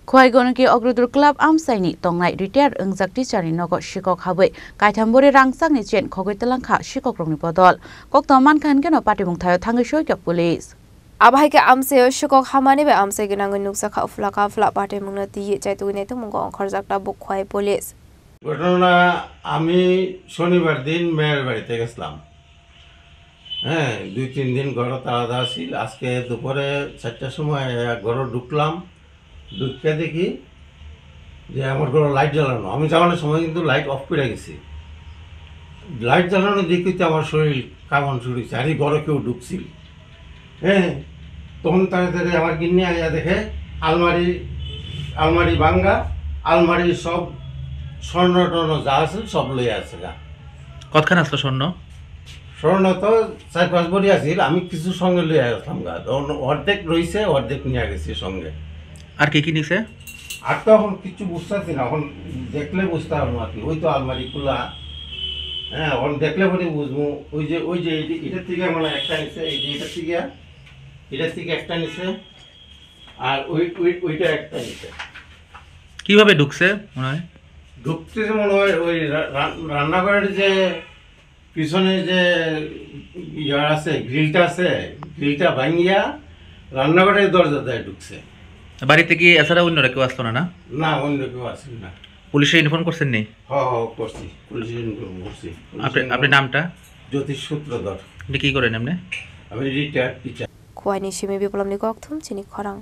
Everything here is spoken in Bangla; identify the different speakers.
Speaker 1: Khwaigoni Ogrudur Club Amsaini Tongnai retired Ungjak teacher in Nogo Shikok Habwe Kaithambore Rangsang ni Chen Khogoi Shikok Rongni Podol Koktoman Khankeno Patimung Thayo Thangisoi Kap Police
Speaker 2: Abhaike amse shikok hamani be amse ginang nuksa kha fla pate mungna ti chaitune to mungo khorjakta bukhwai police
Speaker 3: ঘটনা আমি শনিবার দিন মেয়ের বাড়িতে গেছিলাম হ্যাঁ 2-3 দিন ঘরে তাড়া ছিল আজকে দুপুরে 4টার সময় ঘরে ঢুকলাম ঢুকে দেখি যে আমার ঘরে লাইট জ্বালানো আমি যাওয়ার সময় কিন্তু লাইট অফ করে গেছি লাইট জ্বালানো দেখিতে আমার শরীর কামন শুরু হয়েছে আর ঘরে কেউ ঢুকছিল হ্যাঁ তখন তাড়াতাড়ি আমার গিন্নি আইয়া দেখে আলমারি ভাঙ্গা আলমারি সব স্বর্ণ টর্ণ যা আছে সব লই আছে গা
Speaker 4: কতখান আসলো
Speaker 3: স্বর্ণ তো 4-5 ভরি আছিল আমি কিছু সঙ্গে লই আসলাম গা অর্ধেক রইছে অর্ধেক নিয়ে গেছি সঙ্গে
Speaker 4: আর কি নিছে
Speaker 3: আর তো এখন কিছু বুঝতেছি না এখন দেখলে বুঝতে পারবো আর কি ওই তো আলমারি খোলা হ্যাঁ এখন দেখলে পরে বুঝবো ওই যে এটার থেকে মানে একটা নিছে এটার থেকে একটা নিছে আর ওইটা একটা নিছে
Speaker 4: কিভাবে ঢুকছে মনে হয়
Speaker 3: ঢুকতে মনে হয় ওই রান্নাঘরের যে পিছনে যে ইয়া আছে গ্রিলটা ভাঙিয়া রান্নাঘরের দরজা দিয়ে ঢুকছে
Speaker 4: বাড়িতে কি এছাড়া অন্যরা কেউ আসলো না
Speaker 3: না অন্য কেউ আসেন না
Speaker 4: পুলিশে ইনফর্ম করছেন নি
Speaker 3: করছি পুলিশে ইনফর্ম করছি
Speaker 4: আপনি নামটা
Speaker 3: জ্যোতিষ সূত্রধর
Speaker 4: আপনি কি করেন এমনি
Speaker 3: আমি retired teacher
Speaker 2: khwai ni shimi bipolam ni kok thum chini khorang